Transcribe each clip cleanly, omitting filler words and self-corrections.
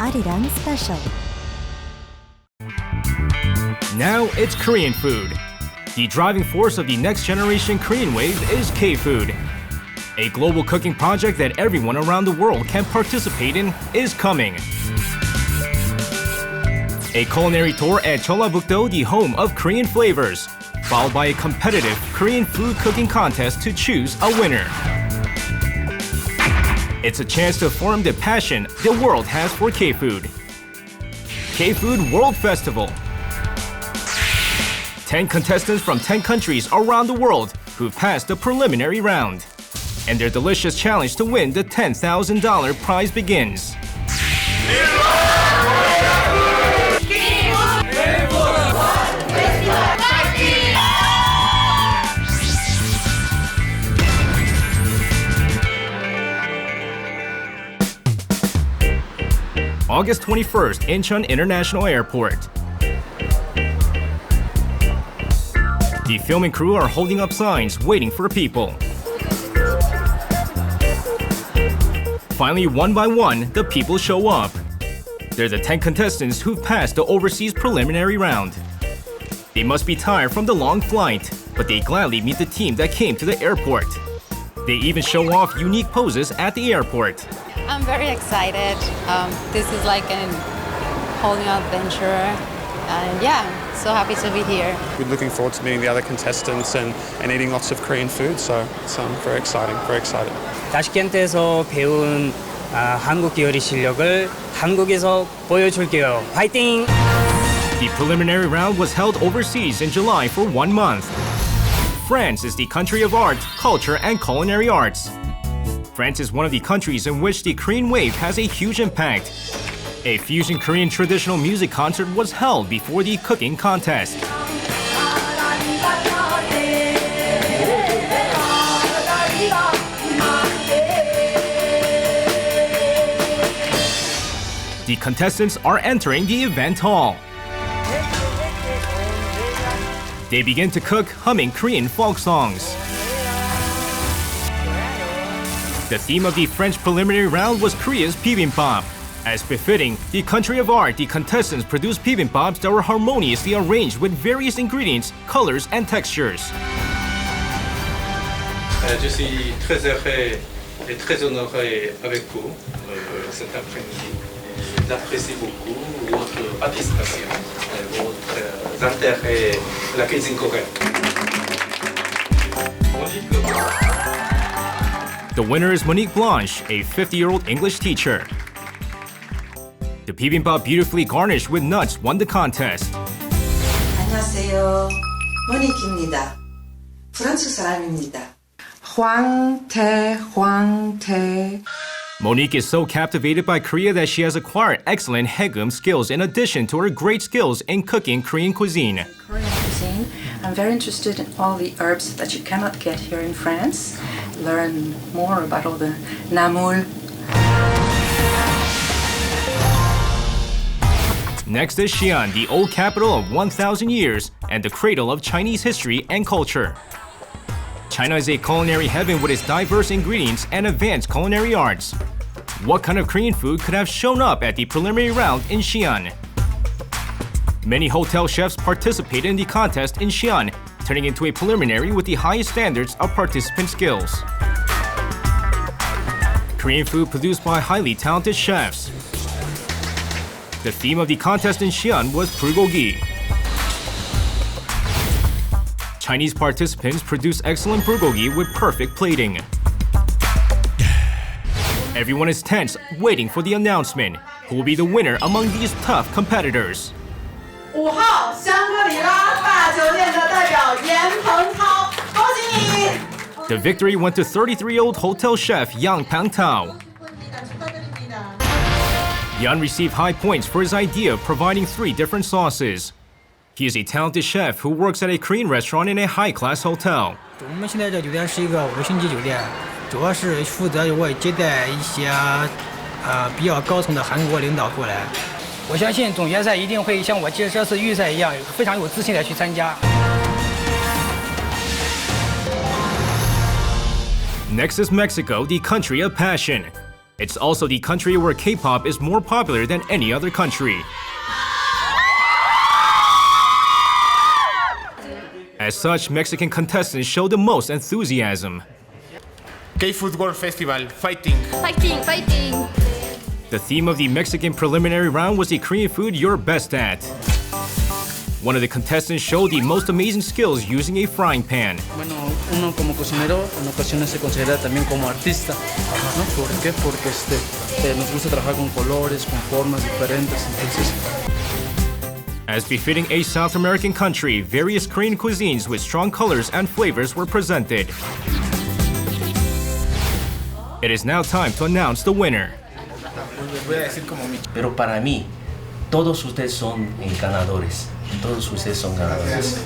Arirang Special. Now it's Korean food. The driving force of the next generation Korean wave is K-food. A global cooking project that everyone around the world can participate in is coming. A culinary tour at Jeollabuk-do, the home of Korean flavors, followed by a competitive Korean food cooking contest to choose a winner. It's a chance to form the passion the world has for K-food. K-Food World Festival. 10 contestants from 10 countries around the world who've passed the preliminary round. And their delicious challenge to win the $10,000 prize begins. August 21st, Incheon International Airport. The filming crew are holding up signs, waiting for people. Finally, one by one, the people show up. They're the 10 contestants who've passed the overseas preliminary round. They must be tired from the long flight, but they gladly meet the team that came to the airport. They even show off unique poses at the airport. I'm very excited. This is like a whole new adventure. And yeah, so happy to be here. We're looking forward to meeting the other contestants and eating lots of Korean food, so it's very exciting, very excited. 타슈켄트에서 배운 한국 요리 실력을 한국에서 보여줄게요. 화이팅! The preliminary round was held overseas in July for 1 month. France is the country of art, culture, and culinary arts. France is one of the countries in which the Korean wave has a huge impact. A fusion Korean traditional music concert was held before the cooking contest. The contestants are entering the event hall. They begin to cook humming Korean folk songs. The theme of the French preliminary round was Korea's bibimbap. As befitting the country of art, the contestants produced bibimbaps that were harmoniously arranged with various ingredients, colors, and textures. Je suis très heureux et très honoré avec vous cet après-midi. J'apprécie beaucoup votre participation et votre intérêt à la cuisine coréenne. The winner is Monique Blanche, a 50-year-old English teacher. The bibimbap, beautifully garnished with nuts, won the contest. 안녕하세요. 모닉입니다. 프랑스 사람입니다. 황태. Monique is so captivated by Korea that she has acquired excellent haegum skills in addition to her great skills in cooking Korean cuisine. Korean cuisine. I'm very interested in all the herbs that you cannot get here in France. Learn more about all the namoul. Next is Xi'an, the old capital of 1,000 years and the cradle of Chinese history and culture. China is a culinary heaven with its diverse ingredients and advanced culinary arts. What kind of Korean food could have shown up at the preliminary round in Xi'an? Many hotel chefs participated in the contest in Xi'an, turning into a preliminary with the highest standards of participant skills. Korean food produced by highly talented chefs. The theme of the contest in Xi'an was bulgogi. Chinese participants produced excellent bulgogi with perfect plating. Everyone is tense, waiting for the announcement. Who will be the winner among these tough competitors? 5号香格里拉大酒店的代表严鹏涛，恭喜你！ The victory went to 33-year-old hotel chef Yang Pang-tao. Yan received high points for his idea of providing 3 different sauces. He is a talented chef who works at a Korean restaurant in a high-class hotel. 我们现在这酒店是一个5星级酒店，主要是负责为接待一些比较高层的韩国领导过来。我相信总决赛一定会像我这次预赛一样，非常有自信的去参加。Next is Mexico, the country of passion. It's also the country where K-pop is more popular than any other country. As such, Mexican contestants show the most enthusiasm. K-Food World Festival, fighting. Fighting, fighting. The theme of the Mexican preliminary round was the Korean food you're best at. One of the contestants showed the most amazing skills using a frying pan. Bueno, uno como cocinero en ocasiones se considera también como artista, ¿no? ¿Por qué? Porque nos gusta trabajar con colores, con formas diferentes, entonces. As befitting a South American country, various Korean cuisines with strong colors and flavors were presented. It is now time to announce the winner. Pero para mí, todos ustedes son ganadores. Todos ustedes son ganadores.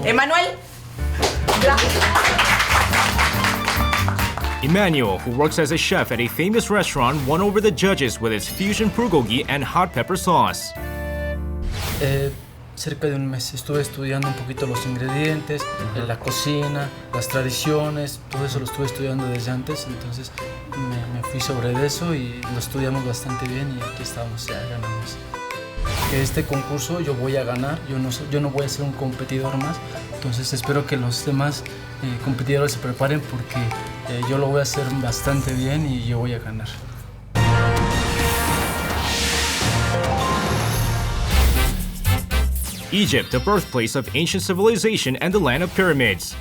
Emanuel. Emmanuel, who works as a chef at a famous restaurant, won over the judges with its fusion bulgogi and hot pepper sauce. Cerca de un mes estuve estudiando un poquito los ingredientes, la cocina, las tradiciones, todo eso lo estuve estudiando desde antes, entonces me fui sobre eso y lo estudiamos bastante bien y aquí estamos, ya ganamos. Este concurso yo voy a ganar, yo no voy a ser un competidor más, entonces espero que los demás competidores se preparen porque yo lo voy a hacer bastante bien y yo voy a ganar. Egypt, the birthplace of ancient civilization and the land of pyramids.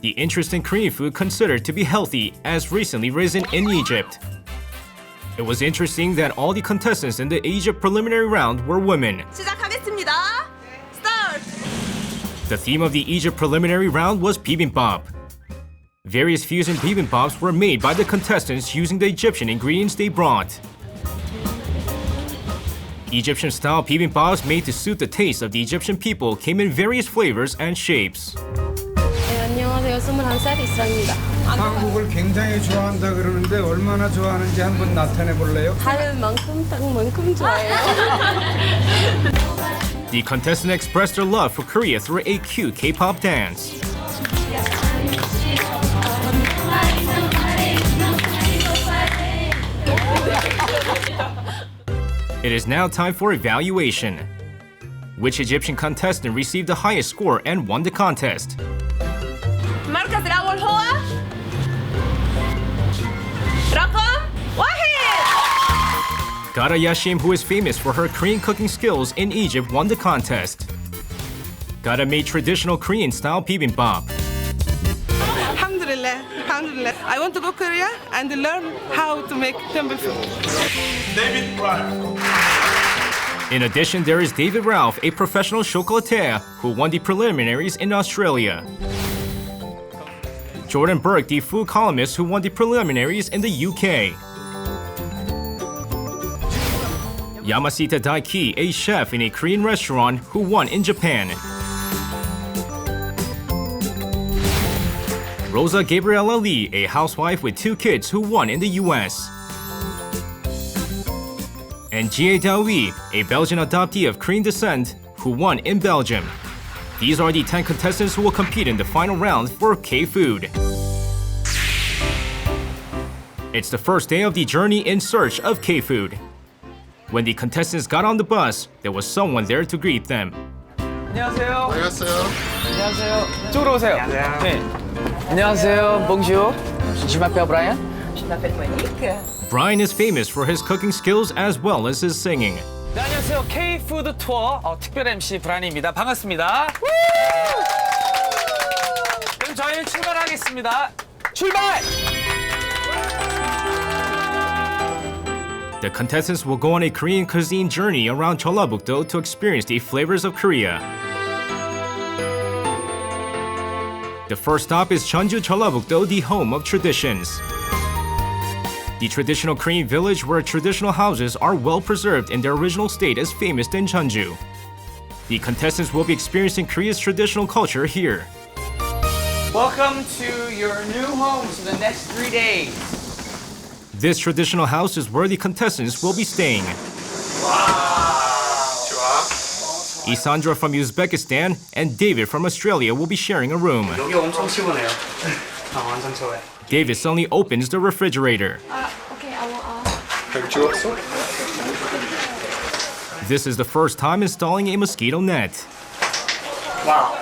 The interest in Korean food considered to be healthy has recently risen in Egypt. It was interesting that all the contestants in the Egypt preliminary round were women. 시작하겠습니다. Start. The theme of the Egypt preliminary round was bibimbap. Various fusion bibimbaps were made by the contestants using the Egyptian ingredients they brought. Egyptian-style bibimbaps made to suit the taste of the Egyptian people came in various flavors and shapes. 안녕하세요. 21살 이슬아입니다. 한국을 굉장히 좋아한다 그러는데 얼마나 좋아하는지 한번 나타내 볼래요? 다른 만큼 땅만큼 좋아해요. The contestant expressed their love for Korea through a cute K-pop dance. It is now time for evaluation. Which Egyptian contestant received the highest score and won the contest? مركز الأول هو رقم 1. Gara Yashim, who is famous for her Korean cooking skills in Egypt, won the contest. Gara made traditional Korean-style bibimbap. Alhamdulillah, alhamdulillah. I want to go to Korea and learn how to make temple food. David Ralph. In addition, there is David Ralph, a professional chocolatier who won the preliminaries in Australia. Jordan Burke, the food columnist who won the preliminaries in the UK. Yamashita Daiki, a chef in a Korean restaurant who won in Japan. Rosa Gabriela Lee, a housewife with 2 kids who won in the US. And Jie Daoui, a Belgian adoptee of Korean descent who won in Belgium. These are the 10 contestants who will compete in the final round for K-Food. It's the first day of the journey in search of K-Food. When the contestants got on the bus, there was someone there to greet them. 안녕하세요. 안녕하세요. 안녕하세요. 이쪽으로 오세요. 안녕하세요. 네. 안녕하세요. Bonjour. Je m'appelle Brian. Je m'appelle Monique. Brian is famous for his cooking skills as well as his singing. 네, 안녕하세요. K-푸드 투어 특별 MC 브라이언입니다. 반갑습니다. 그럼 저희 출발하겠습니다. 출발! The contestants will go on a Korean cuisine journey around Jeollabuk-do to experience the flavors of Korea. The first stop is Jeonju Jeollabuk-do, the home of traditions. The traditional Korean village where traditional houses are well preserved in their original state is famous in Jeonju. The contestants will be experiencing Korea's traditional culture here. Welcome to your new homes for the next 3 days. This traditional house is where the contestants will be staying. Isandra from Uzbekistan and David from Australia will be sharing a room. 여기 엄청 시원해요. David suddenly opens the refrigerator. Okay, I will. This is the first time installing a mosquito net. Wow.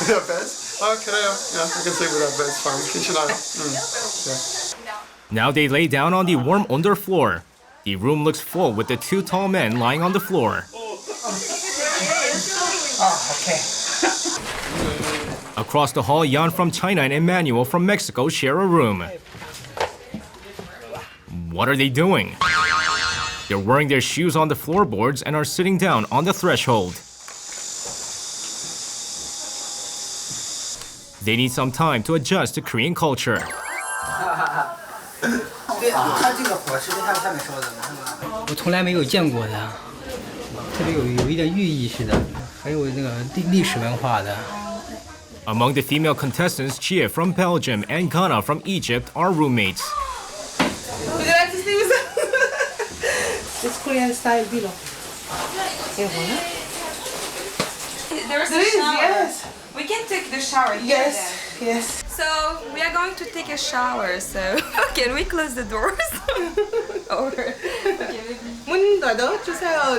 That beds? Oh, can I can sleep with that bed's fine. Now they lay down on the warm underfloor. The room looks full with the two tall men lying on the floor. Okay. Across the hall, Jan from China and Emmanuel from Mexico share a room. What are they doing? They're wearing their shoes on the floorboards and are sitting down on the threshold. They need some time to adjust to Korean culture. 它这个火是在下面烧的吗？我从来没有见过的，特别有一点寓意似的，还有那个历史文化的。 Among the female contestants, Chia from Belgium and Ghana from Egypt are roommates. Would you like to sleep with It's Korean style pillow. There's a There is, shower. yes. We can take the shower here. Yes, then. yes. So we are going to take a shower. So can we close the doors? Or 문 닫아주세요.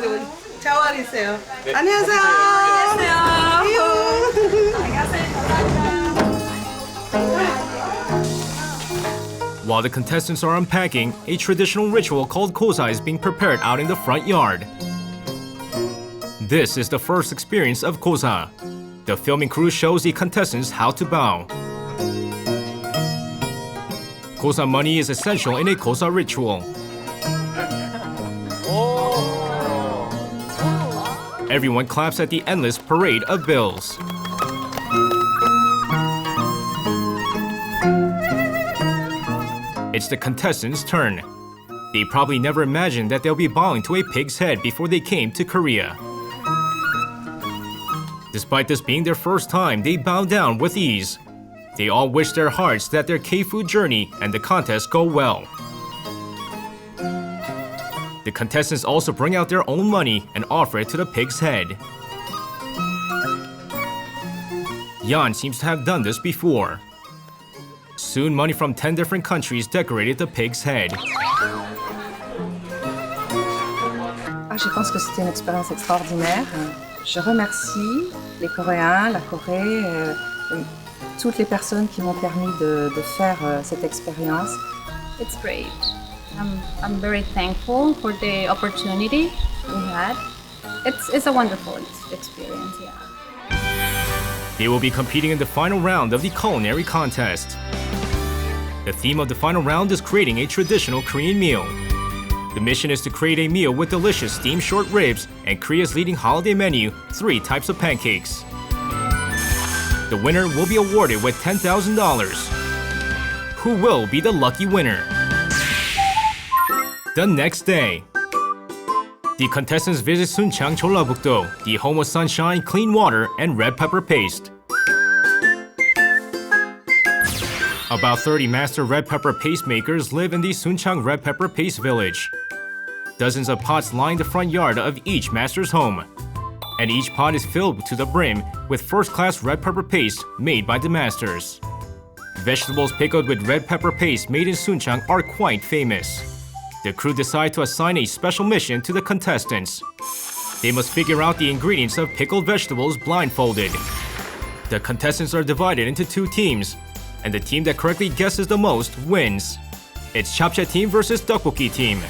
샤워를 있어요. 안녕하세요. While the contestants are unpacking, a traditional ritual called kosa is being prepared out in the front yard. This is the first experience of kosa. The filming crew shows the contestants how to bow. Kosa money is essential in a kosa ritual. Everyone claps at the endless parade of bills. It's the contestants' turn. They probably never imagined that they'll be bowing to a pig's head before they came to Korea. Despite this being their first time, they bow down with ease. They all wish their hearts that their K-food journey and the contest go well. The contestants also bring out their own money and offer it to the pig's head. Jan seems to have done this before. Soon, money from 10 different countries decorated the pig's head. Je pense que c'était une expérience extraordinaire. Je remercie les Coréens, la Corée, toutes les personnes qui m'ont permis de faire cette expérience. It's great. I'm very thankful for the opportunity we had. It's a wonderful experience, yeah. They will be competing in the final round of the culinary contest. The theme of the final round is creating a traditional Korean meal. The mission is to create a meal with delicious steamed short ribs and Korea's leading holiday menu, 3 types of pancakes. The winner will be awarded with $10,000. Who will be the lucky winner? The next day, the contestants visit Suncheon, Jeollabuk-do, the home of sunshine, clean water, and red pepper paste. About 30 master red pepper paste makers live in the Suncheon Red Pepper Paste Village. Dozens of pots line the front yard of each master's home. And each pot is filled to the brim with first-class red pepper paste made by the masters. Vegetables pickled with red pepper paste made in Suncheon are quite famous. The crew decide to assign a special mission to the contestants. They must figure out the ingredients of pickled vegetables blindfolded. The contestants are divided into 2 teams, and the team that correctly guesses the most wins. It's Chapcha team versus Tteokbokki team.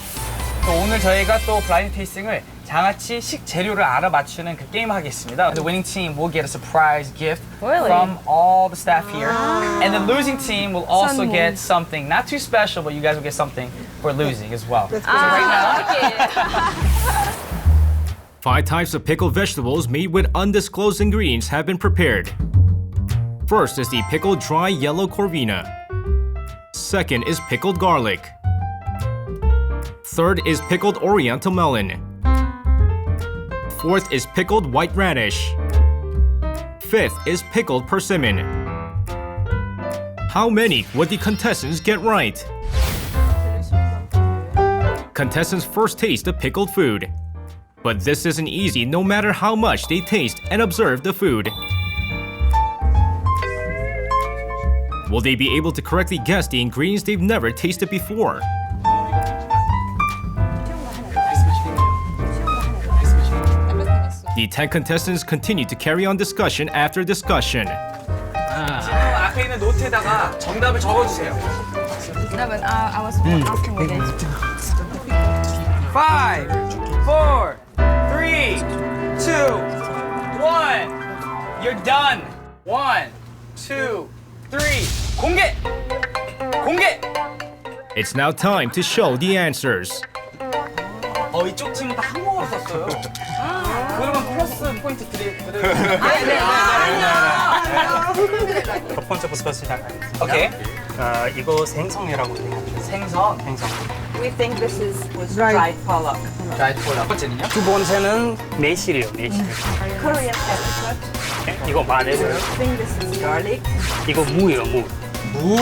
오늘 저희가 또 블라인드 테이스팅을 장아찌 식재료를 알아맞추는 그 게임을 하겠습니다. The winning team will get a surprise gift from all the staff here. And the losing team will also get something, not too special, but you guys will get something for losing as well. So right now, 5 types of pickled vegetables made with undisclosed ingredients have been prepared. First is the pickled dry yellow corvina. Second is pickled garlic. Third is pickled oriental melon. Fourth is pickled white radish. Fifth is pickled persimmon. How many would the contestants get right? Contestants first taste the pickled food. But this isn't easy no matter how much they taste and observe the food. Will they be able to correctly guess the ingredients they've never tasted before? The 10 contestants continue to carry on discussion after discussion. 지금 앞에 있는 노트에다가 정답을 적어주세요. 정답은 I was asking what it is. 5, 4, 3, 2, 1. You're done. 1, 2, 3. 공개! 공개! It's now time to show the answers. 이쪽 팀은 다 한국어로 썼어요. 그러면 플러스 포인트 드려요. 첫 번째부터 시작하겠습니다. 오케이. 이거 생선이라고 생각해요. 생선. We think this was dried pollock. dried pollock. 첫 번째는요? 두 번째는 매실이에요. 매실. Korean apricot. 이거 마늘이에요. We think this is garlic. 이거 무예요, 무. 무. We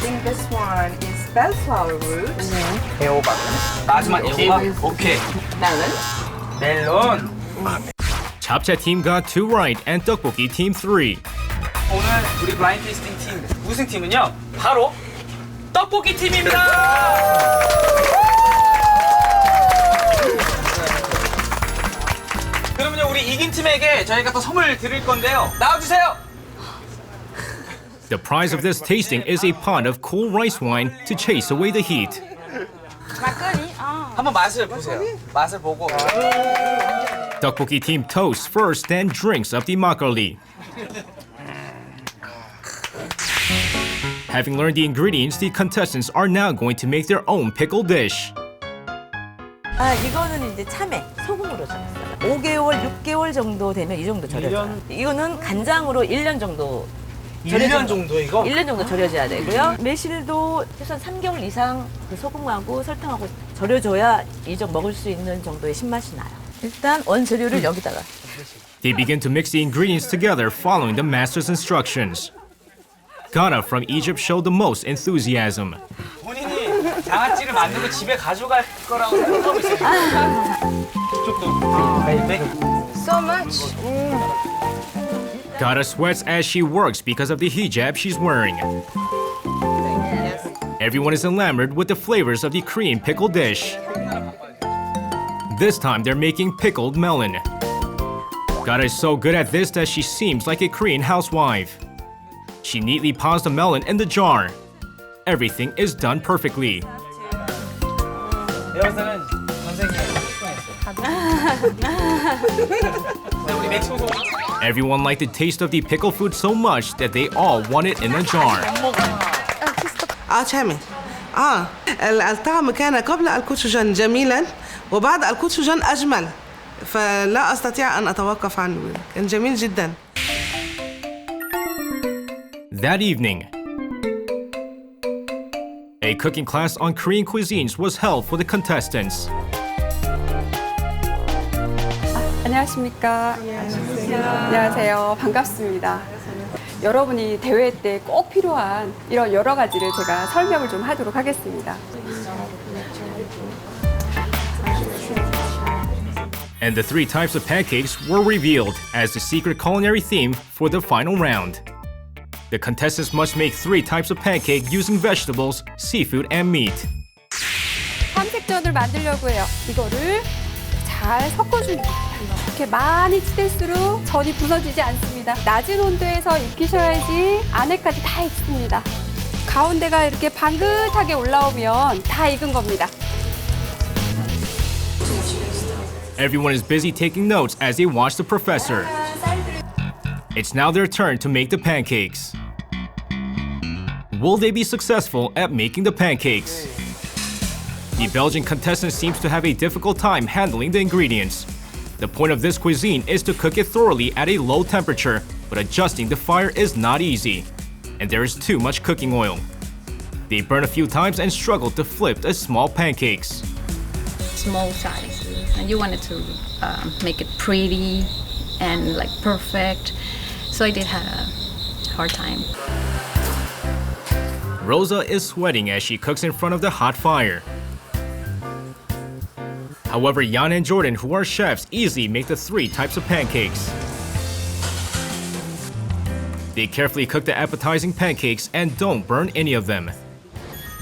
think this one is bellflower root. 애호박. 마지막 애호박. 오케이. Melon. 멜론. Chapcha team got 2 right and Tteokbokki team 3. 오늘 우리 블라인드 테이스팅 팀 우승팀은요 바로 떡볶이 팀입니다. 그러면요 우리 이긴 팀에게 저희가 또 선물 드릴 건데요. 나와주세요. The prize of this tasting is a pot of cool rice wine to chase away the heat. 막걸리? 한번 맛을 보세요. 맛을 보고. Tteokbokki team toasts first, then drinks up the makgeolli. Having learned the ingredients, the contestants are now going to make their own pickle dish. 이거는 이제 참외, 소금으로 절였어요. 5개월, 6개월 정도 되면 이 정도 절여져요. 이거는 간장으로 1년 정도 1년 정도 이거? 1년 정도 절여져야 되고요. 매실도 최소한 3개월 이상 그 소금하고 설탕하고 절여줘야 이 정도 먹을 수 있는 정도의 신맛이 나요. 일단 원재료를 여기다가. They begin to mix the ingredients together following the master's instructions. Ghana from Egypt showed the most enthusiasm. 본인이 장아찌를 만들고 집에 가져갈 거라고 생각하고 있어요. So much. Ghana sweats as she works because of the hijab she's wearing. Everyone is enamored with the flavors of the Korean pickle dish. This time they're making pickled melon. Ghana is so good at this that she seems like a Korean housewife. She neatly pours the melon in the jar. Everything is done perfectly. 내가 봤을 때는 선생님 우리 멕시코 Everyone liked the taste of the pickle food so much that they all want it in a jar. شامي الطعم كان قبل الكوتشوجان جميلا وبعد الكوتشوجان أجمل فلا أستطيع أن أتوقف عنه كان جميل جدا. That evening, a cooking class on Korean cuisines was held for the contestants. 안녕하십니까. 안녕하세요. 반갑습니다. 여러분이 대회 때 꼭 필요한 이런 여러 가지를 제가 설명을 좀 하도록 하겠습니다. And the 3 types of pancakes were revealed as the secret culinary theme for the final round. The contestants must make 3 types of pancake using vegetables, seafood, and meat. 삼색전을 만들려고 해요. 이거를 잘 섞어줍니다. 이렇게 많이 치댈수록 전이 부서지지 않습니다. 낮은 온도에서 익히셔야지 안에까지 다 익습니다. 가운데가 이렇게 방긋하게 올라오면 다 익은 겁니다. Everyone is busy taking notes as they watch the professor. It's now their turn to make the pancakes. Will they be successful at making the pancakes? The Belgian contestant seems to have a difficult time handling the ingredients. The point of this cuisine is to cook it thoroughly at a low temperature, but adjusting the fire is not easy, and there is too much cooking oil. They burn a few times and struggle to flip the small pancakes. Small sizes, and you wanted to make it pretty and like perfect, so I did have a hard time. Rosa is sweating as she cooks in front of the hot fire. However, Jan and Jordan, who are chefs, easily make the 3 types of pancakes. They carefully cook the appetizing pancakes and don't burn any of them.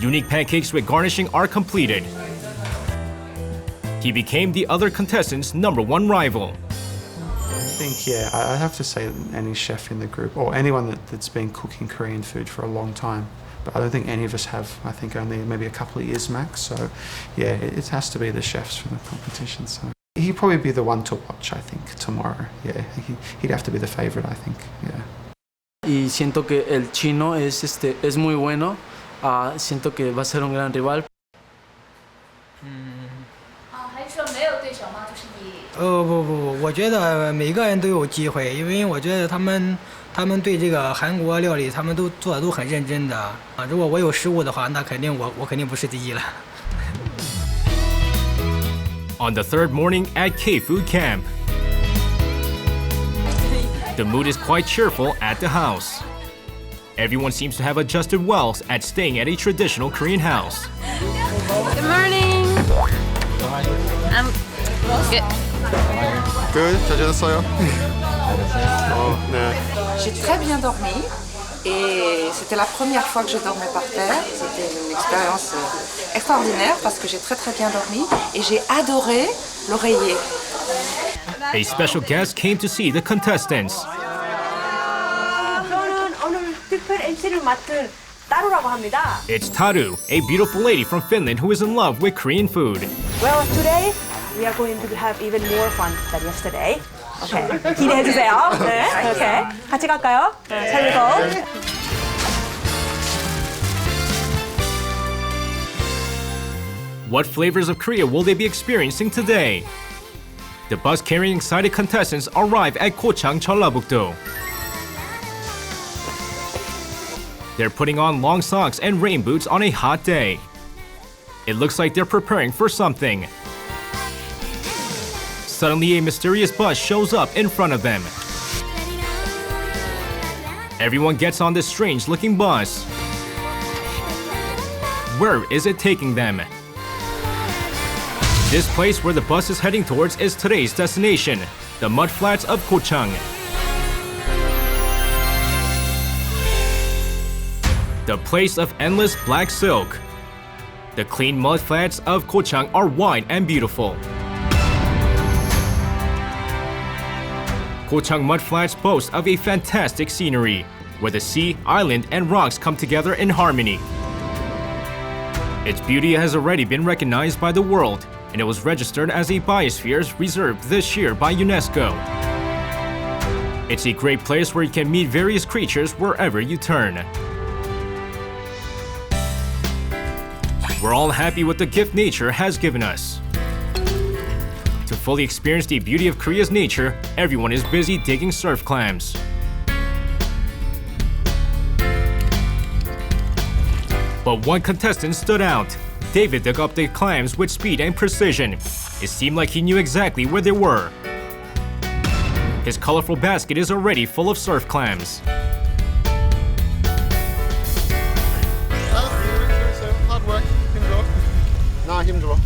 Unique pancakes with garnishing are completed. He became the other contestants' #1 rival. I think, yeah, I have to say any chef in the group, or anyone that's been cooking Korean food for a long time. But I don't think any of us have. I think only maybe a couple of years max. So, yeah, it has to be the chefs from the competition. So he'd probably be the one to watch, I think, tomorrow. Yeah, he'd have to be the favorite, I think, yeah. Y siento que el chino es muy bueno. Siento que va a ser un gran rival. 还说没有对手吗？就是你。不，我觉得每个人都有机会，因为我觉得他们对这个韩国料理，他们都做的都很认真的啊。如果我有失误的话，那肯定我肯定不是第一了。On the third morning at K-Food Camp, the mood is quite cheerful at the house. Everyone seems to have adjusted well at staying at a traditional Korean house. Good morning. I'm good. Good. 잘 지냈어요? 네. J'ai très bien dormi et c'était la première fois que je dormais par terre. C'était une expérience extraordinaire parce que j'ai très bien dormi et j'ai adoré l'oreiller. A special guest came to see the contestants. 저는 오늘 특별 MC를 맡은 따루라고 합니다. It's Taru, a beautiful lady from Finland who is in love with Korean food. Well, today we are going to have even more fun than yesterday. Okay, 기대해 주세요. 네, okay. 같이 갈까요? Shall we go? What flavors of Korea will they be experiencing today? The bus carrying excited contestants arrive at Gochang Jeollabuk-do. They're putting on long socks and rain boots on a hot day. It looks like they're preparing for something. Suddenly, a mysterious bus shows up in front of them. Everyone gets on this strange-looking bus. Where is it taking them? This place where the bus is heading towards is today's destination, the mudflats of Gochang. The place of endless black silk. The clean mudflats of Gochang are wide and beautiful. Gochang mudflats boast of a fantastic scenery, where the sea, island, and rocks come together in harmony. Its beauty has already been recognized by the world, and it was registered as a biosphere reserve this year by UNESCO. It's a great place where you can meet various creatures wherever you turn. We're all happy with the gift nature has given us. To fully experience the beauty of Korea's nature, everyone is busy digging surf clams. But one contestant stood out. David dug up the clams with speed and precision. It seemed like he knew exactly where they were. His colorful basket is already full of surf clams. Hard work, 힘들어.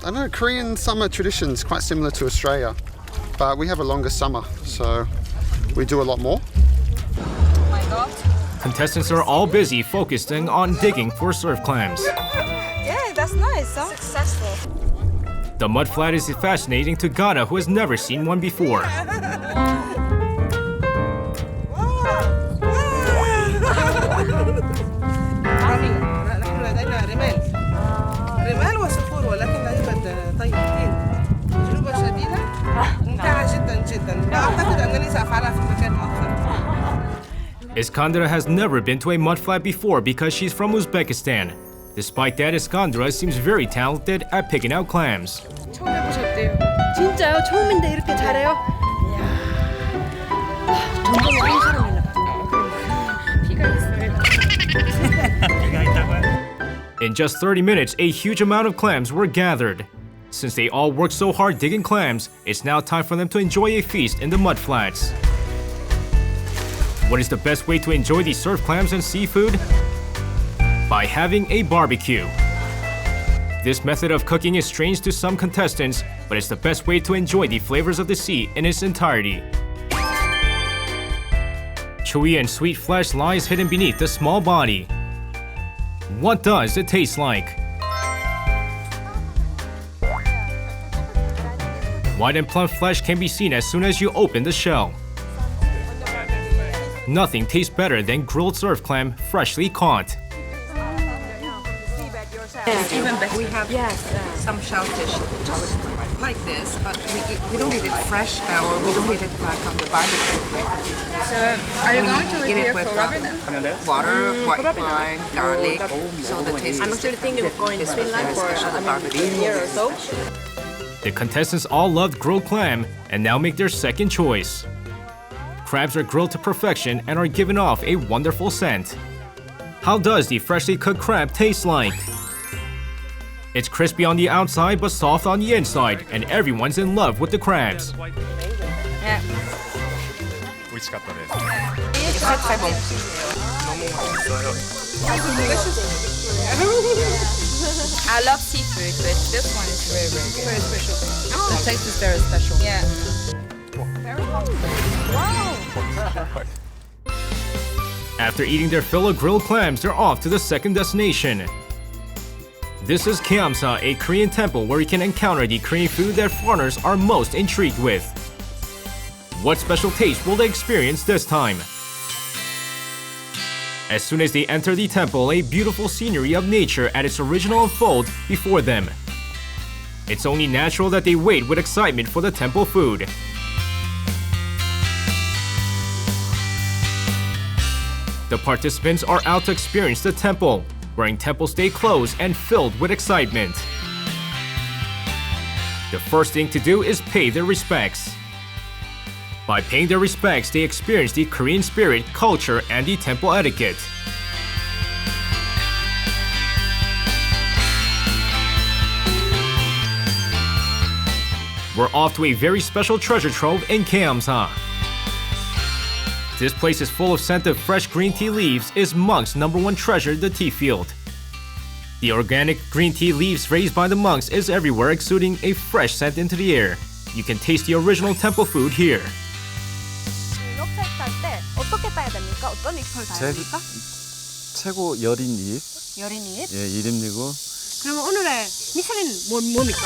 I know Korean summer traditions quite similar to Australia, but we have a longer summer, so we do a lot more. Oh my God. Contestants are all busy focusing on digging for surf clams. Yeah, that's nice. Huh? Successful. The mudflat is fascinating to Gana, who has never seen one before. Iskandra has never been to a mudflat before because she's from Uzbekistan. Despite that, Iskandra seems very talented at picking out clams. 처음 해보셨대요. 진짜요? 처음인데 이렇게 잘해요? 점점 어린 사람이나 피가 있어요. In just 30 minutes, a huge amount of clams were gathered. Since they all worked so hard digging clams, it's now time for them to enjoy a feast in the mudflats. What is the best way to enjoy these surf clams and seafood? By having a barbecue. This method of cooking is strange to some contestants, but it's the best way to enjoy the flavors of the sea in its entirety. chewy and sweet flesh lies hidden beneath the small body. What does it taste like? White and plump flesh can be seen as soon as you open the shell. Nothing tastes better than grilled surf clam freshly caught. Even better. We have some shellfish like this, but we don't eat it fresh or we don't eat it like on the barbecue. So, are you going to eat eat it here with for Robin? water, white wine, garlic, so the taste I'm actually thinking of going to Finland for a year or so. The contestants all loved grilled clam and now make their second choice. Crabs are grilled to perfection and are given off a wonderful scent. How does the freshly cooked crab taste like? It's crispy on the outside but soft on the inside, and everyone's in love with the crabs. Yeah. I love seafood, but this one is very, very good. Very special. Oh. The taste is very special. Yeah. Very wow. After eating their fill of grilled clams, they're off to the second destination. This is Gyeomsa, a Korean temple where you can encounter the Korean food that foreigners are most intrigued with. What special taste will they experience this time? As soon as they enter the temple, a beautiful scenery of nature at its original unfolds before them. It's only natural that they wait with excitement for the temple food. The participants are out to experience the temple, wearing temple stay clothes and filled with excitement. The first thing to do is pay their respects. By paying their respects, they experience the Korean spirit, culture, and the temple etiquette. We're off to a very special treasure trove in Gyeomsa. This place is full of scent of fresh green tea leaves is monks' #1 treasure, the tea field. The organic green tea leaves raised by the monks is everywhere, exuding a fresh scent into the air. You can taste the original temple food here. 녹색 딸때 어떻게 따야 됩니까? 어떤 잎을 따야 됩니까? 최고 여린 잎. 여린 잎? 예, 이름이고. 그러면 오늘의 미션은 뭡니까?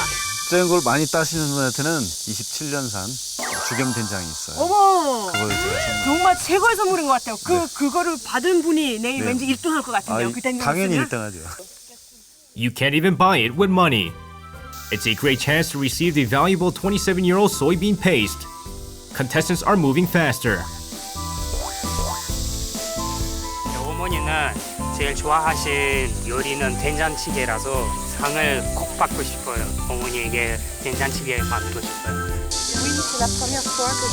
이런 걸 많이 따시는 분한테는 27년산 죽염 된장이 있어요. 어머! 그걸 제가 정말 최고의 선물인 것 같아요. 그거를 받은 분이 내일 왠지 1등할 것 같은데요. 당연히 1등하죠. You can't even buy it with money. It's a great chance to receive the valuable 27-year-old soybean paste. Contestants are moving faster. 어머니는 제일 좋아하신 요리는 된장찌개라서 상을 꼭 받고 싶어요. 어머니에게 된장찌개 만들고 싶어요. Oui, c'est la première fois que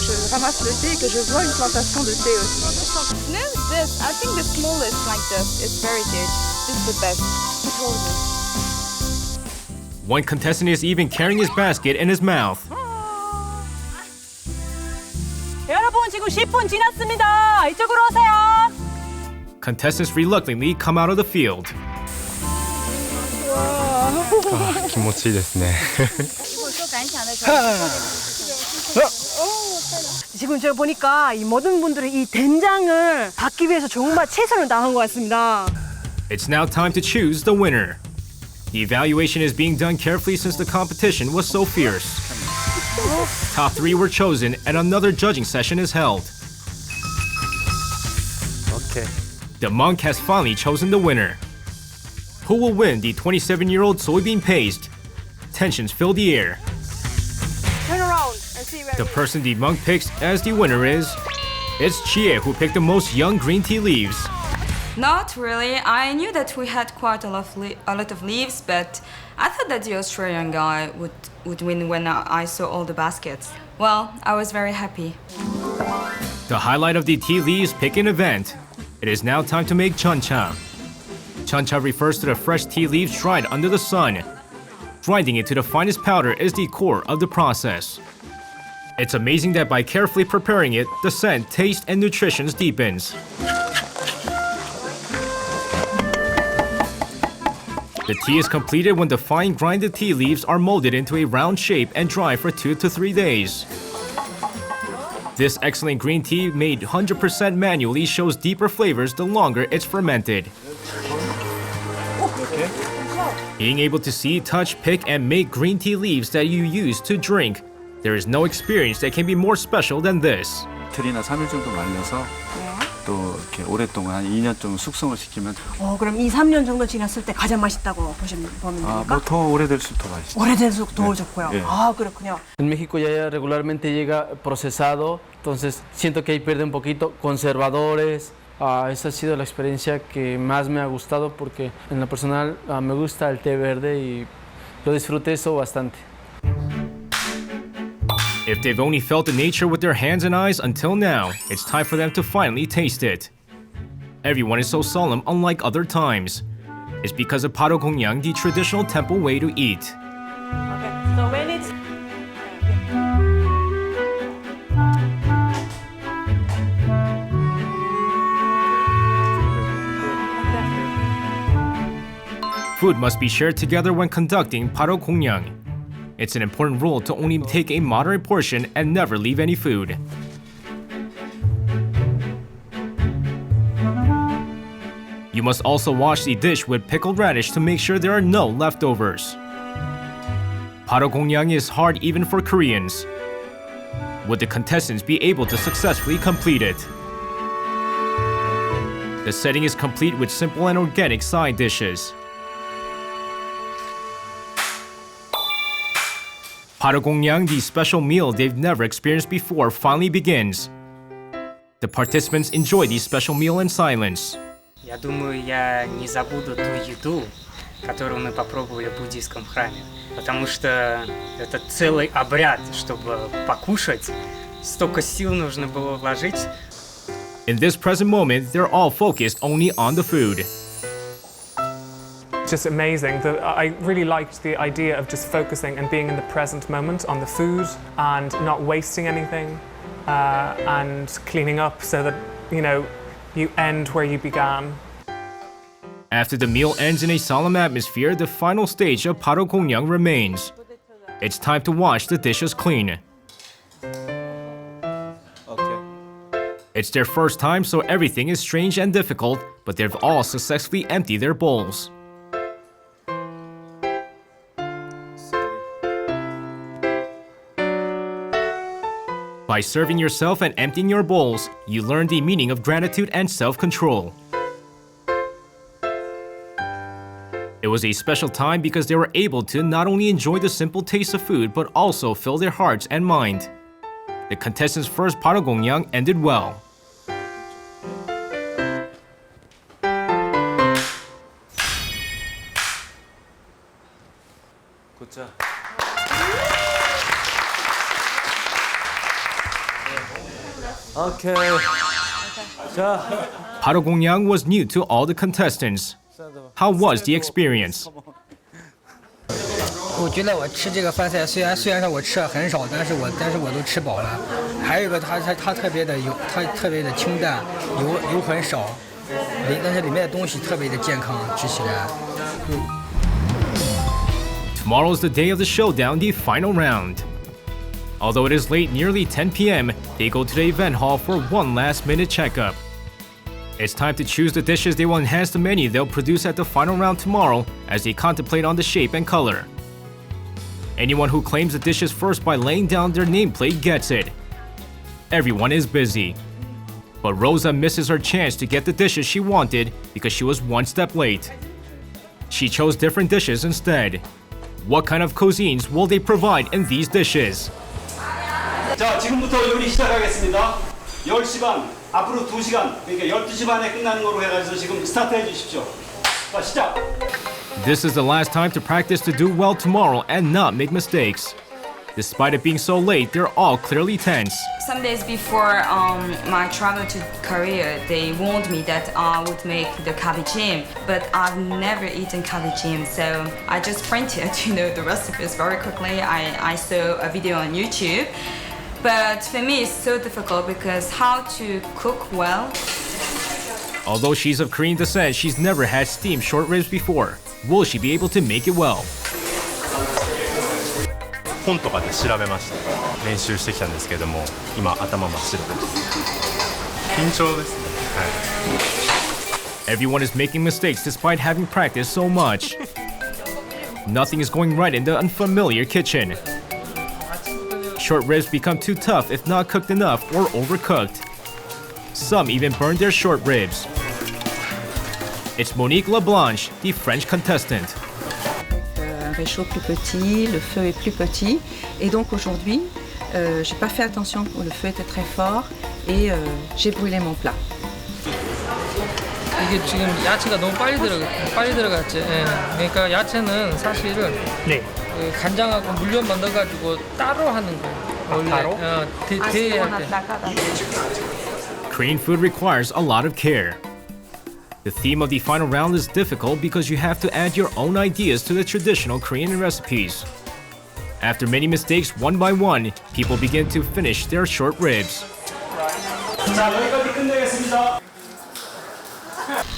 je ramasse le thé et que je vois une plantation de thé aussi. No, this. I think the smallest like this is very good. This is the best. One contestant is even carrying his basket in his mouth. 여러분 지금 10분 지났습니다. 이쪽으로 오세요. Contestants reluctantly come out of the field. 気持ちいいですね。 지금 제가 보니까 이 모든 분들이 이 된장을 받기 위해서 정말 최선을 다한 것 같습니다. It's now time to choose the winner. The evaluation is being done carefully since the competition was so fierce. Top 3 were chosen and another judging session is held. Okay. The monk has finally chosen the winner. Who will win the 27-year-old soybean paste? Tensions fill the air. Turn around and see where The person the monk picks as the winner is... It's Chie, who picked the most young green tea leaves. Not really. I knew that we had quite a lot of leaves, but I thought that the Australian guy would win when I saw all the baskets. Well, I was very happy. The highlight of the tea leaves picking event. It is now time to make chuncha. Chuncha refers to the fresh tea leaves dried under the sun. Grinding it to the finest powder is the core of the process. It's amazing that by carefully preparing it, the scent, taste, and nutrition deepens. The tea is completed when the fine grinded tea leaves are molded into a round shape and dry for 2 to 3 days. This excellent green tea made 100% manually shows deeper flavors the longer it's fermented. Being able to see, touch, pick, and make green tea leaves that you use to drink, there is no experience that can be more special than this. 이틀이나 3일 정도 말려서 또 이렇게 오랫동안 한 2년 정도 숙성을 시키면 그럼 2, 3년 정도 지났을 때 가장 맛있다고 보면 됩니까? 뭐 더 오래될수록 더 맛있죠. 오래될수록 더 좋고요. 예. 그렇군요. En México ya regularmente llega procesado, entonces siento que ahí pierde un poquito conservadores. Esa ha sido la experiencia que más me ha gustado porque en lo personal me gusta el té verde y lo disfruté eso bastante. If they've only felt the nature with their hands and eyes until now, it's time for them to finally taste it. Everyone is so solemn unlike other times. It's because of parogongyang, the traditional temple way to eat. So when it's Food must be shared together when conducting parogongyang. It's an important rule to only take a moderate portion and never leave any food. You must also wash the dish with pickled radish to make sure there are no leftovers. parogongyang is hard even for Koreans. Would the contestants be able to successfully complete it? The setting is complete with simple and organic side dishes. parogongyang, the special meal they've never experienced before, finally begins. The participants enjoy the special meal in silence. Я думаю, я не забуду ту еду, которую мы попробовали в буддийском храме, потому что это целый обряд, чтобы покушать. Столько сил нужно было вложить. In this present moment, they're all focused only on the food. Just amazing. I really liked the idea of just focusing and being in the present moment on the food and not wasting anything and cleaning up so that, you end where you began. After the meal ends in a solemn atmosphere, the final stage of parogongyang remains. It's time to wash the dishes clean. It's their first time, so everything is strange and difficult, but they've all successfully emptied their bowls. By serving yourself and emptying your bowls, you learn the meaning of gratitude and self-control. It was a special time because they were able to not only enjoy the simple taste of food, but also fill their hearts and mind. The contestants' first parogongyang ended well. Good job. Okay. parogongyang was new to all the contestants. How was the experience? 我觉得我吃这个饭菜虽然说我吃的很少，但是我都吃饱了。还有一个它特别的清淡，油很少，但是里面的东西特别的健康，吃起来。Tomorrow is the day of the showdown, the final round. Although it is late, nearly 10 p.m., they go to the event hall for one last-minute checkup. It's time to choose the dishes they will enhance the menu they'll produce at the final round tomorrow as they contemplate on the shape and color. Anyone who claims the dishes first by laying down their nameplate gets it. Everyone is busy. But Rosa misses her chance to get the dishes she wanted because she was one step late. She chose different dishes instead. What kind of cuisines will they provide in these dishes? 자, 지금부터 요리 시작하겠습니다. 10시 반, 앞으로 2시간, 그러니까 12시 반에 끝나는 거로 해가지고 지금 스타트해 주십시오. 자, 시작! This is the last time to practice to do well tomorrow and not make mistakes. Despite it being so late, they're all clearly tense. Some days before my travel to Korea, they warned me that I would make the kabijim, but I've never eaten kabijim, so I just printed, the recipes very quickly. I saw a video on YouTube, but for me it's so difficult because how to cook well. Although she's of Korean descent, she's never had steamed short ribs before. Will she be able to make it well? 本とかで調べました。練習してきたんですけども、今頭真っ白です。緊張ですね。Everyone is making mistakes despite having practiced so much. Nothing is going right in the unfamiliar kitchen. Short ribs become too tough if not cooked enough or overcooked. Some even burn their short ribs. It's Monique Leblanche, the French contestant. Un réchaud plus petit, le feu est plus petit, et donc aujourd'hui, j'ai pas fait attention, le feu était très fort et j'ai brûlé mon plat. 이게 지금 야채가 너무 빨리 들어갔지. 예. 그러니까 야채는 사실은 그 간장하고 물엿만 넣어가지고 따로 하는 거예요. 원래 따로? 대할 때. Korean food requires a lot of care. The theme of the final round is difficult because you have to add your own ideas to the traditional Korean recipes. After many mistakes, one by one, people begin to finish their short ribs. 자, 여기까지 끝내겠습니다.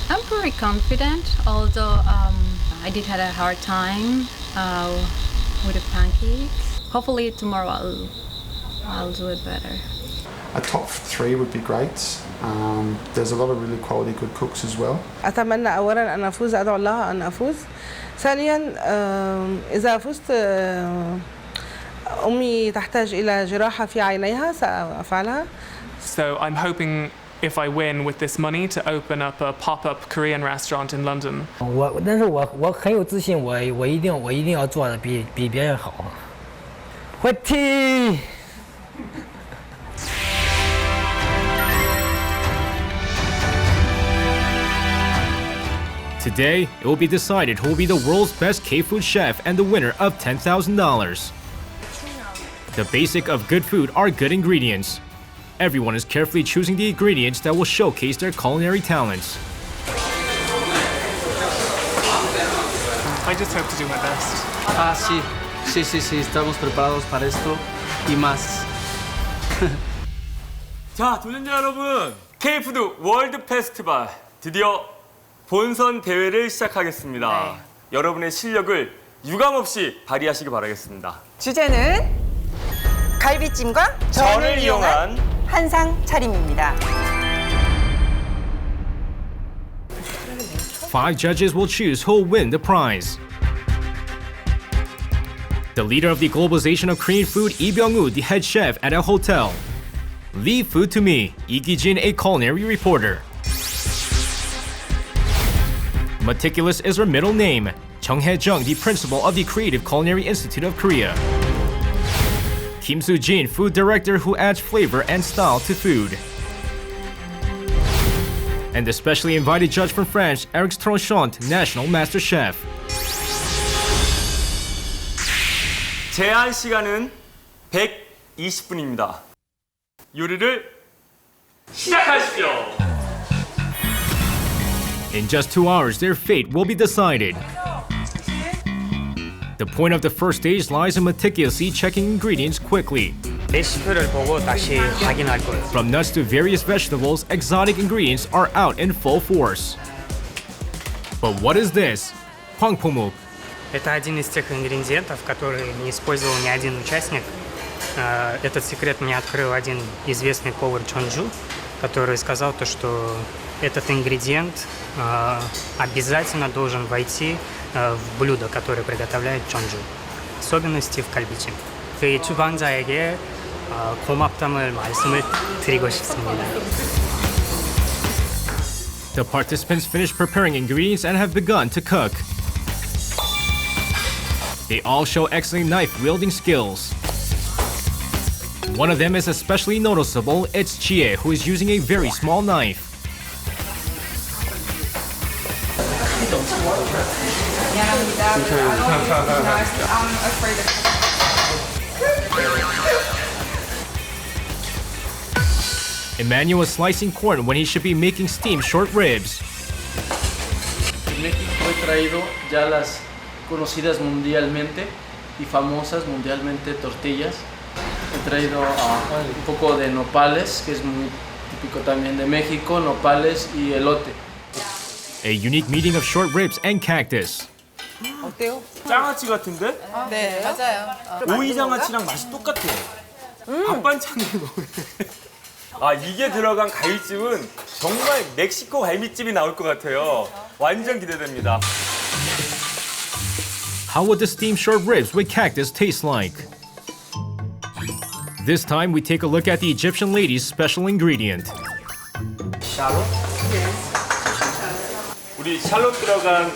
I'm very confident, although I did have a hard time with the pancakes. Hopefully tomorrow I'll do it better. A top 3 would be great. There's a lot of really quality good cooks as well. أتمنى أولا أن أفوز، أدعو الله أن أفوز. ثانيا إذا فزت أمي تحتاج إلى جراحة في عينيها سأفعلها. So I'm hoping if I win with this money to open up a pop-up Korean restaurant in London. 但是我很有自信，我一定要做的比别人好。화이팅! Today, it will be decided who will be the world's best K-food chef and the winner of $10,000. The basic of good food are good ingredients. Everyone is carefully choosing the ingredients that will showcase their culinary talents. I just hope to do my best. Sí, estamos preparados para esto y más. 자, 도전자 여러분, K푸드 월드 페스티벌 드디어 본선 대회를 시작하겠습니다. 여러분의 실력을 유감없이 발휘하시기 바라겠습니다. 주제는 갈비찜과 전을 이용한 한상 차림입니다. 5 judges will choose who will win the prize. The leader of the globalization of Korean food, Lee Byung-woo, the head chef at a hotel. Leave food to me, Lee Gi-jin, a culinary reporter. Meticulous is her middle name. Chung Hae-jung, the principal of the Creative Culinary Institute of Korea. Kim Soo-jin, food director who adds flavor and style to food. And the specially invited judge from France, Eric Tronchant, national master chef. 제한 시간은 120분입니다. 요리를 시작하십시오. In just 2 hours, their fate will be decided. The point of the first stage lies in meticulously checking ingredients quickly. 레시피를 보고 다시 확인할 거예요. From nuts to various vegetables, exotic ingredients are out in full force. But what is this? Hwangpomuk. Это один из тех ингредиентов, которые не использовал ни один участник. Этот секрет мне открыл один известный повар Чонджу, который сказал то, что этот ингредиент обязательно должен войти в блюдо, которое приготовляет Чонджу. особенности в 갈비찜. 그 주방자에게 고맙다는 말씀을 드리고 싶습니다. The participants finished preparing ingredients and have begun to cook. They all show excellent knife-wielding skills. One of them is especially noticeable. It's Chie, who is using a very small knife. Emmanuel is slicing corn when he should be making steamed short ribs. En México he traído ya las conocidas mundialmente y famosas mundialmente tortillas. He traído un poco de nopales, que es muy típico también de México, nopales y elote. A unique meeting of short ribs and cactus. 어때요? 장아찌 같은데? 네, 맞아요. 오이 장아찌랑 맛이 똑같아요. 밥 반찬을 먹네. 아, 이게 들어간 갈비찜은 정말 멕시코 갈비찜이 나올 것 같아요. 완전 기대됩니다. How would the steamed short ribs with cactus taste like? This time we take a look at the Egyptian lady's special ingredient. 샬롯? 우리 샬롯 들어간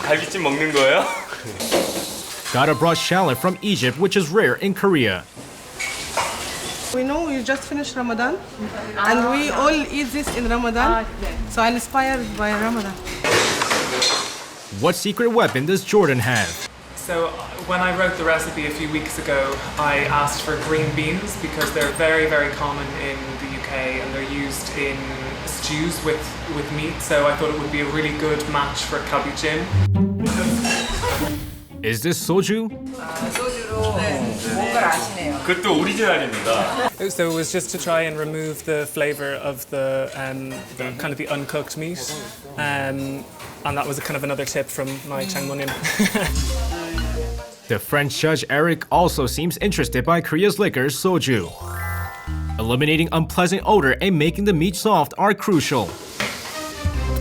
갈비찜 먹는 거예요? Gada brought shallot from Egypt, which is rare in Korea. We know we just finished Ramadan, and we all eat this in Ramadan, so I'm inspired by Ramadan. What secret weapon does Jordan have? So when I wrote the recipe a few weeks ago, I asked for green beans because they're very, very common in the UK and they're used in stews with meat. So I thought it would be a really good match for kalbichim. Is this soju? 소주로 뭔가를 아시네요. 그것도 오리지널입니다. So it was just to try and remove the flavor of the kind of the uncooked meat, and that was a kind of another tip from my Changmonim. The French judge Eric also seems interested by Korea's liquor soju. Eliminating unpleasant odor and making the meat soft are crucial.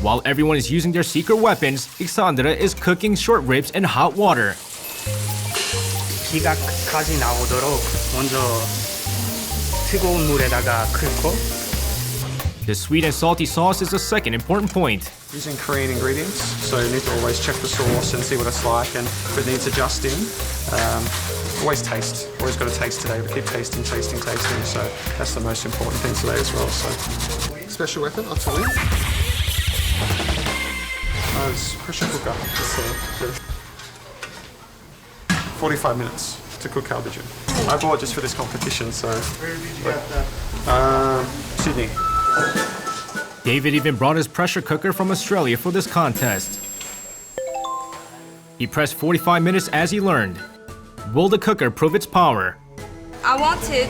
While everyone is using their secret weapons, Alexandra is cooking short ribs in hot water. 기각까지 나오도록 먼저 뜨거운 물에다가 끓고. The sweet and salty sauce is the second important point. Using Korean ingredients, so you need to always check the sauce and see what it's like, and if it needs adjusting, always taste. Always got to taste today, but keep tasting. So that's the most important thing today as well. So special weapon, I'll tell you. It's pressure cooker. It's 45 minutes to cook kalbichim. I bought just for this competition, so. Where did you get that? Sydney. David even brought his pressure cooker from Australia for this contest. He pressed 45 minutes as he learned. Will the cooker prove its power? I wanted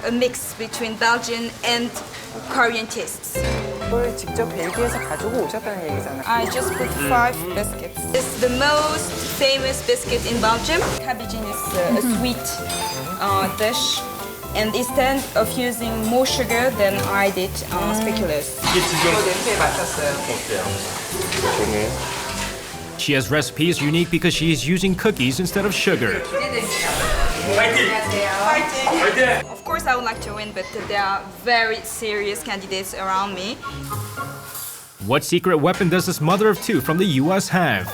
a mix between Belgian and Korean tastes. 이걸 직접 벨기에에서 가지고 오셨다는 얘기잖아요. I just put 5 biscuits. It's the most famous biscuit in Belgium. Kalbichim is a sweet dish. And instead of using more sugar than I did speculoos. 냄새에 맞췄어요. She has recipes unique because she is using cookies instead of sugar. Of course I would like to win, but there are very serious candidates around me. What secret weapon does this mother of two from the US have?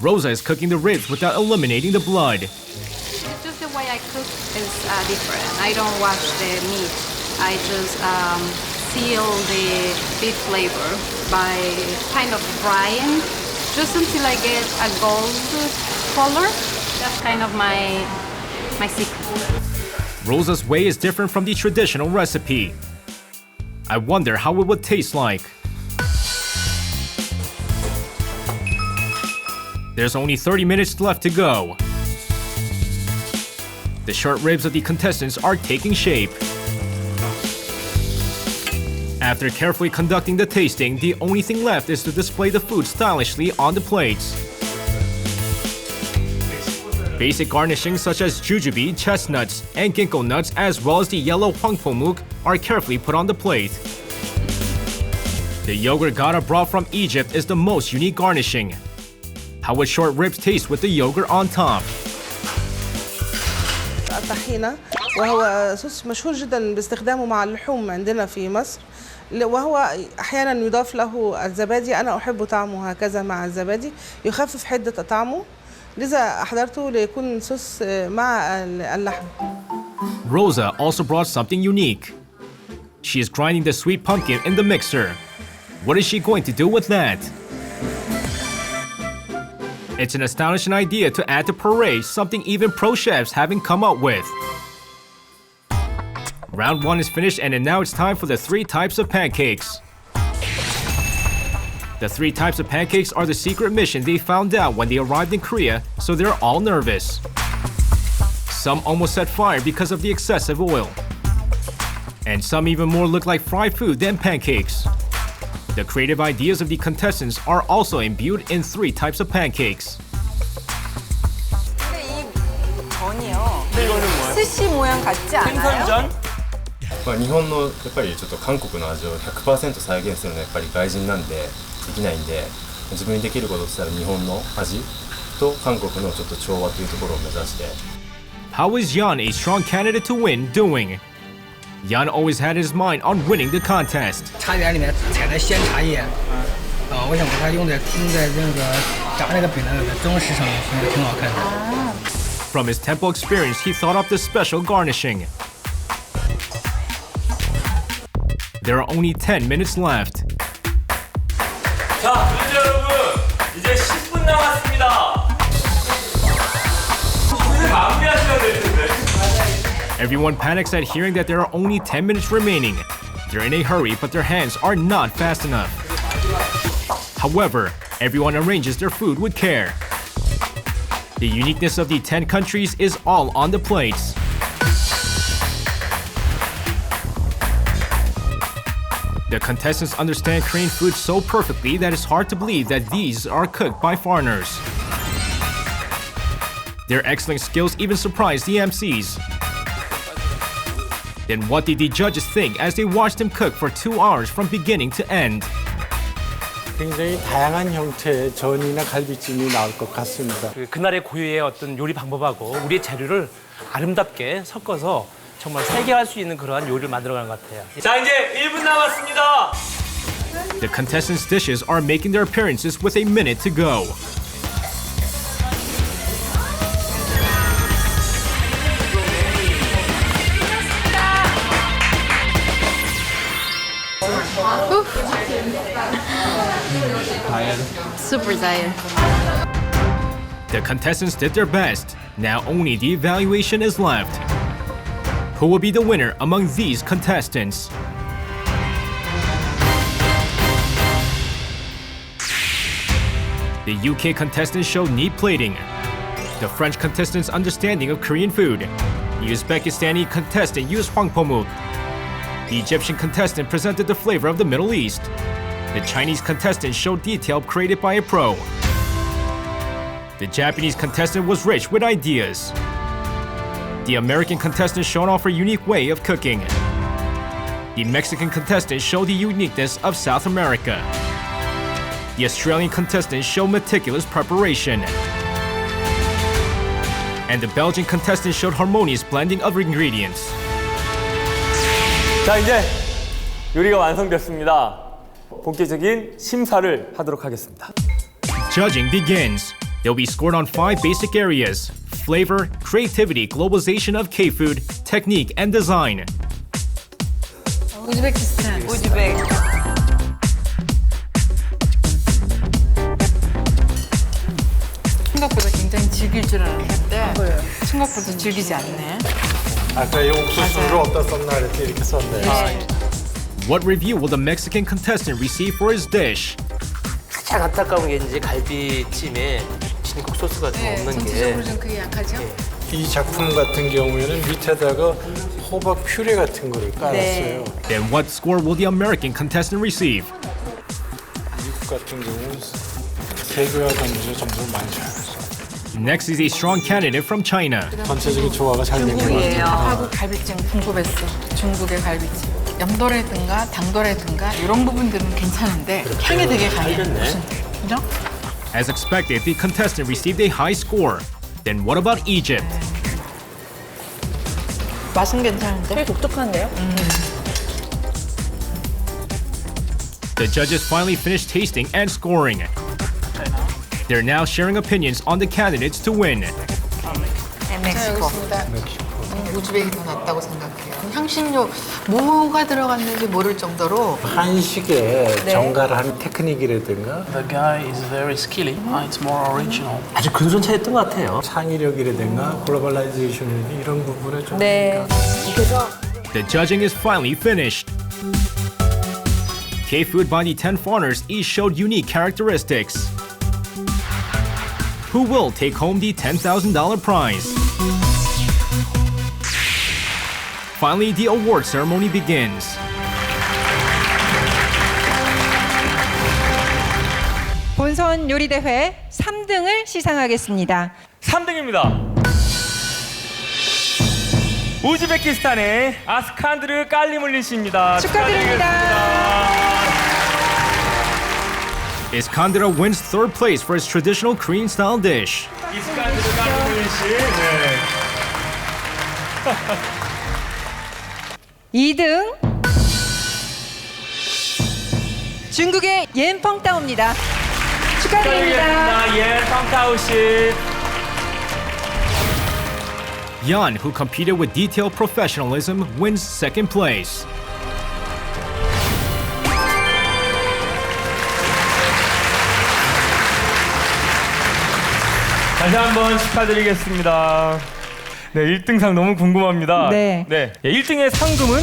Rosa is cooking the ribs without eliminating the blood. It's just the way I cook is different. I don't wash the meat. I just seal the beef flavor by kind of frying just until I get a gold color. That's kind of my secret. Rosa's way is different from the traditional recipe. I wonder how it would taste like. There's only 30 minutes left to go. The short ribs of the contestants are taking shape. After carefully conducting the tasting, the only thing left is to display the food stylishly on the plates. Basic garnishings such as jujube, chestnuts, and ginkgo nuts, as well as the yellow hwangpomuk, are carefully put on the plate. The yogurt Gada brought from Egypt is the most unique garnishing. How would short ribs taste with the yogurt on top? الطحينة وهو صوص مشهور جدا باستخدامه مع اللحوم عندنا في مصر، وهو أحيانا يضاف له الزبادي. أنا أحب طعمه هكذا مع الزبادي، يخفف حدة طعمه، لذا أحضرته ليكون صوص مع اللحم. Rosa also brought something unique. She is grinding the sweet pumpkin in the mixer. What is she going to do with that? It's an astonishing idea to add to puree, something even pro chefs haven't come up with. Round 1 is finished, and now it's time for the 3 types of pancakes. The 3 types of pancakes are the secret mission they found out when they arrived in Korea, so they're all nervous. Some almost set fire because of the excessive oil. And some even more look like fried food than pancakes. The creative ideas of the contestants are also imbued in 3 types of pancakes. 스시 모양 같지 않아요? 생선전? まあ日本のやっぱりちょっと韓国の味を 100% 再現するのはやっぱり外人なんでできないんで、自分にできることとしたら日本の味と韓国のちょっと調和というところを目指して。 How is Jan, a strong candidate to win, doing? Jan always had his mind on winning the contest. 茶园里面采的鲜茶叶，我想把它用在这个炸那个饼的装饰上面，挺好看的。 From his temple experience, he thought up the special garnishing. There are only 10 minutes left. 자, 문제 여러분, 이제 10분 남았습니다. 이제 마무리하셔야 될 텐데. Everyone panics at hearing that there are only 10 minutes remaining. They're in a hurry, but their hands are not fast enough. However, everyone arranges their food with care. The uniqueness of the 10 countries is all on the plates. The contestants understand Korean food so perfectly that it's hard to believe that these are cooked by foreigners. Their excellent skills even surprised the MCs. Then what did the judges think as they watched them cook for 2 hours from beginning to end? 굉장히 다양한 형태의 전이나 갈비찜이 나올 것 같습니다. 그날의 고유의 어떤 요리 방법하고 우리의 재료를 아름답게 섞어서 정말 세계할 수 있는 그러한 요리를 만들어가는 것 같아요. 자, 이제 1분 남았습니다. The contestants' dishes are making their appearances with a minute to go. Super tired. The contestants did their best. Now only the evaluation is left. Who will be the winner among these contestants? The UK contestants showed neat plating. The French contestants' understanding of Korean food. The Uzbekistani contestant used hwangpomuk. The Egyptian contestant presented the flavor of the Middle East. The Chinese contestant showed detail created by a pro. The Japanese contestant was rich with ideas. The American contestant showed off a unique way of cooking. The Mexican contestant showed the uniqueness of South America. The Australian contestant showed meticulous preparation. And the Belgian contestant showed harmonious blending of ingredients. 자, 이제 요리가 완성됐습니다. 본격적인 심사를 하도록 하겠습니다. Judging begins. They'll be scored on 5 basic areas: flavor, creativity, globalization of K-food, technique, and design. 우즈베키스탄. 생각보다 굉장히 즐길 줄 알았는데 생각보다 즐기지 않네. 아까 이 옥수수를 어디다 썼나 그랬더니 이렇게 썼네. What review will the Mexican contestant receive for his dish? 가장 안타까운 게 이제 갈비찜에 진국 소스가 좀 없는 게. 전체적으로 좀 그게 약하죠? 이 작품 같은 경우에는 밑에다가 호박 퓨레 같은 거를 깔았어요. Then what score will the American contestant receive? 미국 같은 경우는 개그와 던져 점수를 많이 잘. Next is a strong candidate from China. 전체적인 조화가 잘 된 것 같아요. 한국 갈비찜 궁금했어. 중국의 갈비찜. 염도라든가 당도라든가 이런 부분들은 괜찮은데 향이 되게 강해. 무슨 그죠? As expected, the contestant received a high score. Then what about Egypt? 맛은 괜찮은데? 되게 독특한데요? The judges finally finished tasting and scoring. They're now sharing opinions on the candidates to win. 멕시코. 우즈벡이 더 낫다고 생각해요. 향신료 뭐가 들어갔는지 모를 정도로 한식의 정갈한 테크닉이라든가 The guy is very skilly. It's more original. 아주 근손차였던 것 같아요. 창의력이라든가 글로벌라이제이션 이런 부분에 좀 그래서 The judging is finally finished. K-food by the 10 foreigners each showed unique characteristics. Who will take home the $10,000 prize? Finally, the award ceremony begins. 본선 요리대회 3등을 시상하겠습니다. 3등입니다. 우즈베키스탄의 아스칸드르 깔리물린 씨입니다. Iskandar wins third place for his traditional Korean style dish. 이스칸드르 깔리물린 씨. 네. 2등 중국의 옌펑따오입니다. 축하드립니다. 옌펑따오 씨. Yan, who competed with detailed professionalism, wins second place. 다시 한번 축하드리겠습니다. 네, 1등상 너무 궁금합니다. 네. 1등의 상금은?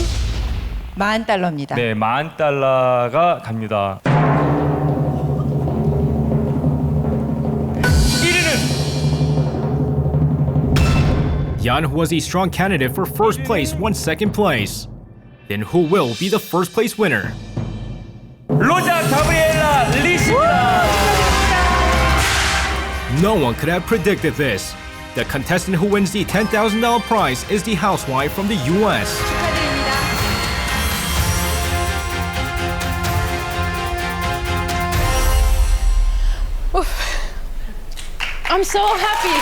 $10,000입니다. 네, $10,000가 갑니다. 1위는? Yan, who was a strong candidate for first place, won second place. Then who will be the first place winner? 로자 가브리엘라 리씨입니다. No one could have predicted this. The contestant who wins the $10,000 prize is the housewife from the US. I'm so happy.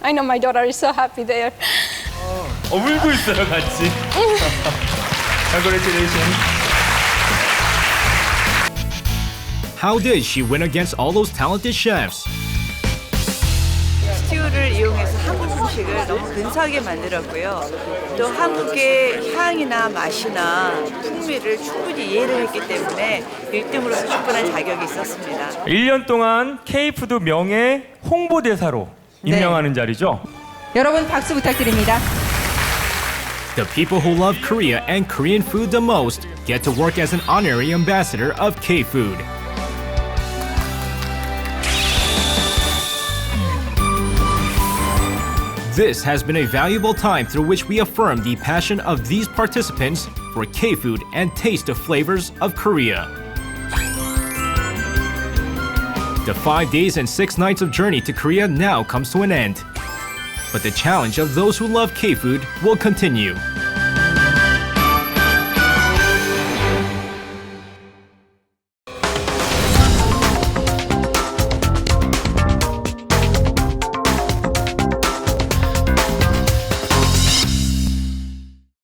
I know my daughter is so happy there. 울고 있어요, 같이. Congratulations. How did she win against all those talented chefs? 스튜를 이용해서 한국 음식을 너무 근사하게 만들었고요. 또 한국의 향이나 맛이나 풍미를 충분히 이해를 했기 때문에 1등으로서 충분한 자격이 있었습니다. 1년 동안 K푸드 명예 홍보대사로 임명하는 자리죠. 여러분 박수 부탁드립니다. The people who love Korea and Korean food the most get to work as an honorary ambassador of K-Food. This has been a valuable time through which we affirm the passion of these participants for K-Food and taste the flavors of Korea. The 5 days and 6 nights of journey to Korea now comes to an end. But the challenge of those who love K-Food will continue.